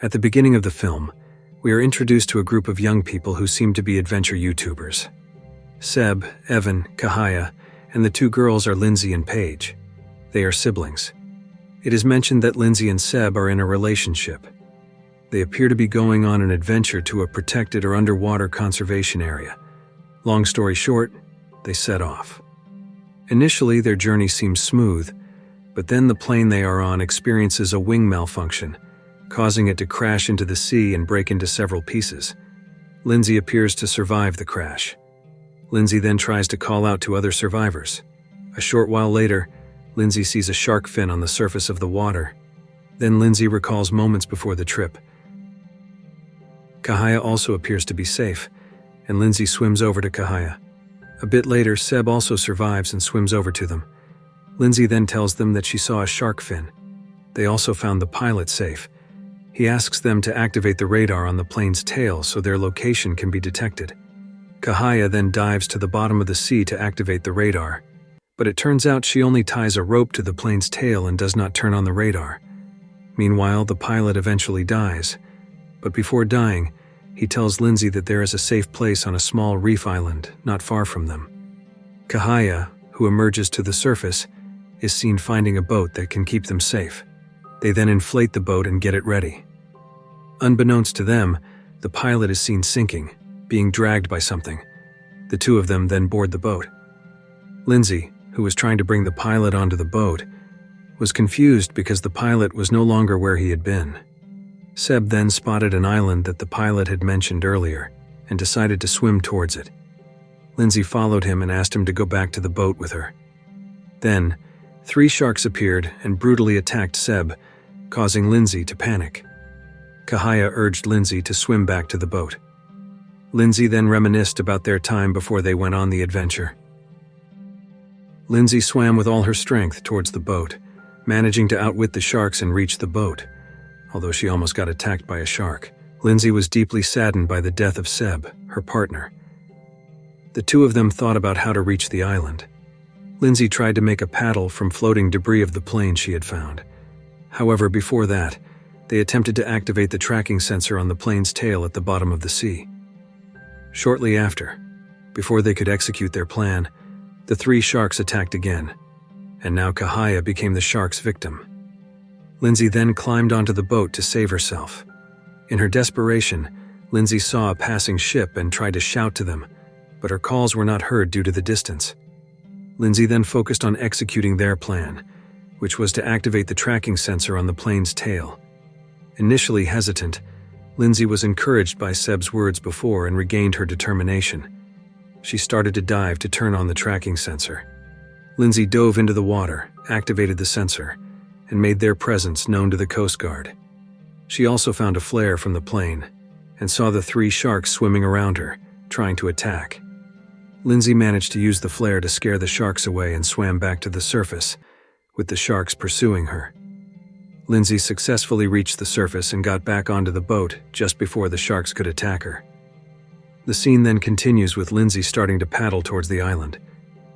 At the beginning of the film, we are introduced to a group of young people who seem to be adventure YouTubers. Seb, Evan, Kahaya, and the two girls are Lindsay and Paige. They are siblings. It is mentioned that Lindsay and Seb are in a relationship. They appear to be going on an adventure to a protected or underwater conservation area. Long story short, they set off. Initially, their journey seems smooth, but then the plane they are on experiences a wing malfunction, causing it to crash into the sea and break into several pieces. Lindsay appears to survive the crash. Lindsay then tries to call out to other survivors. A short while later, Lindsay sees a shark fin on the surface of the water. Then Lindsay recalls moments before the trip. Kahaya also appears to be safe, and Lindsay swims over to Kahaya. A bit later, Seb also survives and swims over to them. Lindsay then tells them that she saw a shark fin. They also found the pilot safe. He asks them to activate the radar on the plane's tail so their location can be detected. Kahaya then dives to the bottom of the sea to activate the radar, but it turns out she only ties a rope to the plane's tail and does not turn on the radar. Meanwhile, the pilot eventually dies, but before dying, he tells Lindsay that there is a safe place on a small reef island not far from them. Kahaya, who emerges to the surface, is seen finding a boat that can keep them safe. They then inflate the boat and get it ready. Unbeknownst to them, the pilot is seen sinking, being dragged by something. The two of them then board the boat. Lindsay, who was trying to bring the pilot onto the boat, was confused because the pilot was no longer where he had been. Seb then spotted an island that the pilot had mentioned earlier and decided to swim towards it. Lindsay followed him and asked him to go back to the boat with her. Then, 3 sharks appeared and brutally attacked Seb, causing Lindsay to panic. Kahaya urged Lindsay to swim back to the boat. Lindsay then reminisced about their time before they went on the adventure. Lindsay swam with all her strength towards the boat, managing to outwit the sharks and reach the boat. Although she almost got attacked by a shark, Lindsay was deeply saddened by the death of Seb, her partner. The two of them thought about how to reach the island. Lindsay tried to make a paddle from floating debris of the plane she had found. However, before that, they attempted to activate the tracking sensor on the plane's tail at the bottom of the sea. Shortly after, before they could execute their plan, the 3 sharks attacked again, and now Kahaya became the shark's victim. Lindsay then climbed onto the boat to save herself. In her desperation, Lindsay saw a passing ship and tried to shout to them, but her calls were not heard due to the distance. Lindsay then focused on executing their plan, which was to activate the tracking sensor on the plane's tail. Initially hesitant, Lindsay was encouraged by Seb's words before and regained her determination. She started to dive to turn on the tracking sensor. Lindsay dove into the water, activated the sensor, and made their presence known to the Coast Guard. She also found a flare from the plane and saw the 3 sharks swimming around her, trying to attack. Lindsay managed to use the flare to scare the sharks away and swam back to the surface, with the sharks pursuing her. Lindsay successfully reached the surface and got back onto the boat just before the sharks could attack her. The scene then continues with Lindsay starting to paddle towards the island.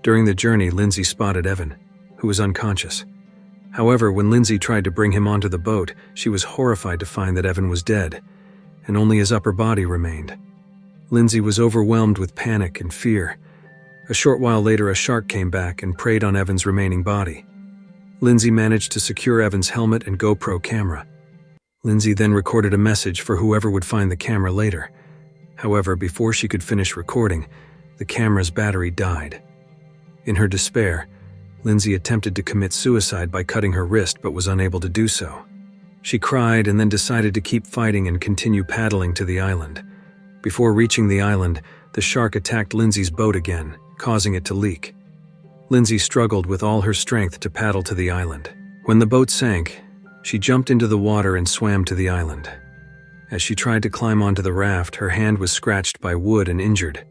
During the journey, Lindsay spotted Evan, who was unconscious. However, when Lindsay tried to bring him onto the boat, she was horrified to find that Evan was dead, and only his upper body remained. Lindsay was overwhelmed with panic and fear. A short while later, a shark came back and preyed on Evan's remaining body. Lindsay managed to secure Evan's helmet and GoPro camera. Lindsay then recorded a message for whoever would find the camera later. However, before she could finish recording, the camera's battery died. In her despair, Lindsay attempted to commit suicide by cutting her wrist but was unable to do so. She cried and then decided to keep fighting and continue paddling to the island. Before reaching the island, the shark attacked Lindsay's boat again, causing it to leak. Lindsay struggled with all her strength to paddle to the island. When the boat sank, she jumped into the water and swam to the island. As she tried to climb onto the raft, her hand was scratched by wood and injured.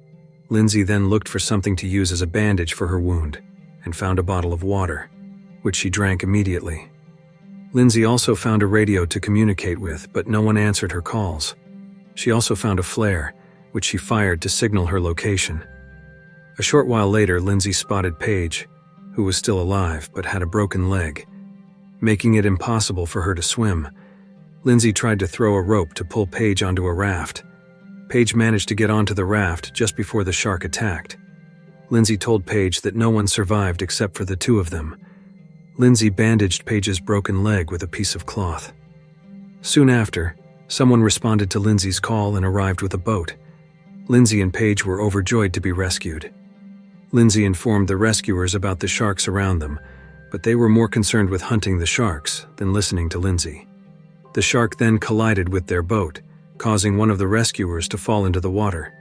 Lindsay then looked for something to use as a bandage for her wound and found a bottle of water, which she drank immediately. Lindsay also found a radio to communicate with, but no one answered her calls. She also found a flare, which she fired to signal her location. A short while later, Lindsay spotted Paige, who was still alive but had a broken leg, making it impossible for her to swim. Lindsay tried to throw a rope to pull Paige onto a raft. Paige managed to get onto the raft just before the shark attacked. Lindsay told Paige that no one survived except for the two of them. Lindsay bandaged Paige's broken leg with a piece of cloth. Soon after, someone responded to Lindsay's call and arrived with a boat. Lindsay and Paige were overjoyed to be rescued. Lindsay informed the rescuers about the sharks around them, but they were more concerned with hunting the sharks than listening to Lindsay. The shark then collided with their boat, causing one of the rescuers to fall into the water.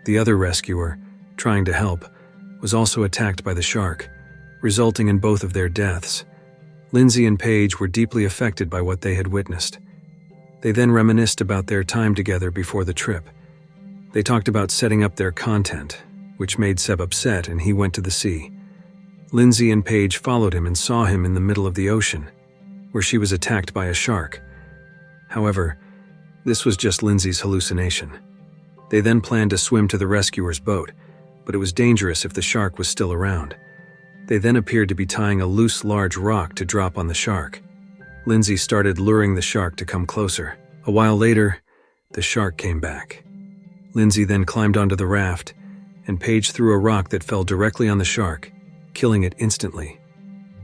The other rescuer, trying to help, was also attacked by the shark, resulting in both of their deaths. Lindsay and Paige were deeply affected by what they had witnessed. They then reminisced about their time together before the trip. They talked about setting up their content, which made Seb upset, and he went to the sea. Lindsay and Paige followed him and saw him in the middle of the ocean, where she was attacked by a shark. However, this was just Lindsay's hallucination. They then planned to swim to the rescuer's boat, but it was dangerous if the shark was still around. They then appeared to be tying a loose, large rock to drop on the shark. Lindsay started luring the shark to come closer. A while later, the shark came back. Lindsay then climbed onto the raft, and Paige threw a rock that fell directly on the shark, killing it instantly.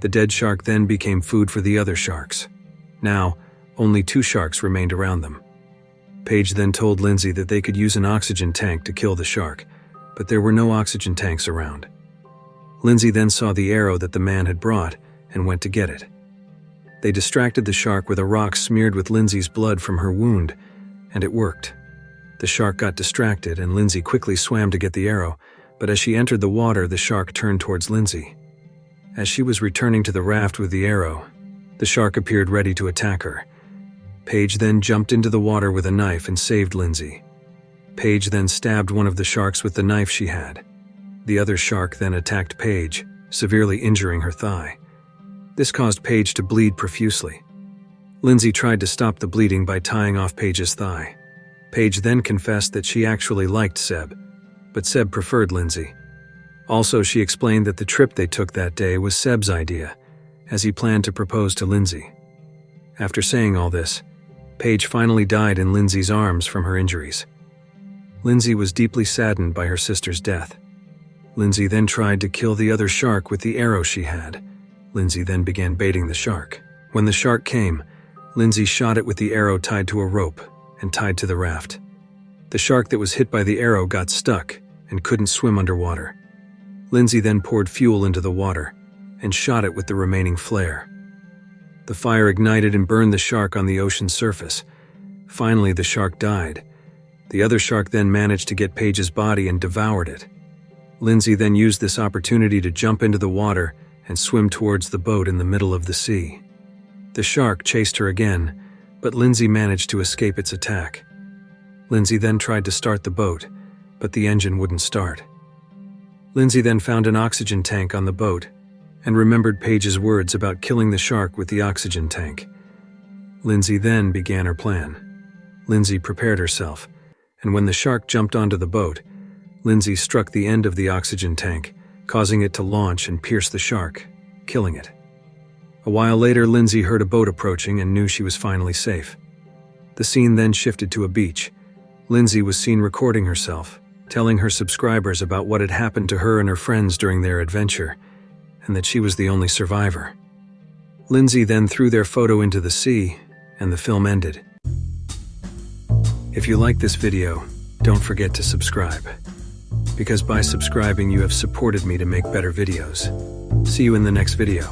The dead shark then became food for the other sharks. Now, only 2 sharks remained around them. Paige then told Lindsay that they could use an oxygen tank to kill the shark, but there were no oxygen tanks around. Lindsay then saw the arrow that the man had brought and went to get it. They distracted the shark with a rock smeared with Lindsay's blood from her wound, and it worked. The shark got distracted, and Lindsay quickly swam to get the arrow, but as she entered the water, the shark turned towards Lindsay. As she was returning to the raft with the arrow, the shark appeared ready to attack her. Paige then jumped into the water with a knife and saved Lindsay. Paige then stabbed one of the sharks with the knife she had. The other shark then attacked Paige, severely injuring her thigh. This caused Paige to bleed profusely. Lindsay tried to stop the bleeding by tying off Paige's thigh. Paige then confessed that she actually liked Seb, but Seb preferred Lindsay. Also, she explained that the trip they took that day was Seb's idea, as he planned to propose to Lindsay. After saying all this, Paige finally died in Lindsay's arms from her injuries. Lindsay was deeply saddened by her sister's death. Lindsay then tried to kill the other shark with the arrow she had. Lindsay then began baiting the shark. When the shark came, Lindsay shot it with the arrow tied to a rope and tied to the raft. The shark that was hit by the arrow got stuck and couldn't swim underwater. Lindsay then poured fuel into the water and shot it with the remaining flare. The fire ignited and burned the shark on the ocean's surface. Finally, the shark died. The other shark then managed to get Paige's body and devoured it. Lindsay then used this opportunity to jump into the water and swim towards the boat in the middle of the sea. The shark chased her again, but Lindsay managed to escape its attack. Lindsay then tried to start the boat, but the engine wouldn't start. Lindsay then found an oxygen tank on the boat and remembered Paige's words about killing the shark with the oxygen tank. Lindsay then began her plan. Lindsay prepared herself, and when the shark jumped onto the boat, Lindsay struck the end of the oxygen tank, causing it to launch and pierce the shark, killing it. A while later, Lindsay heard a boat approaching and knew she was finally safe. The scene then shifted to a beach. Lindsay was seen recording herself, telling her subscribers about what had happened to her and her friends during their adventure, and that she was the only survivor. Lindsay then threw their photo into the sea, and the film ended. If you like this video, don't forget to subscribe, because by subscribing you have supported me to make better videos. See you in the next video.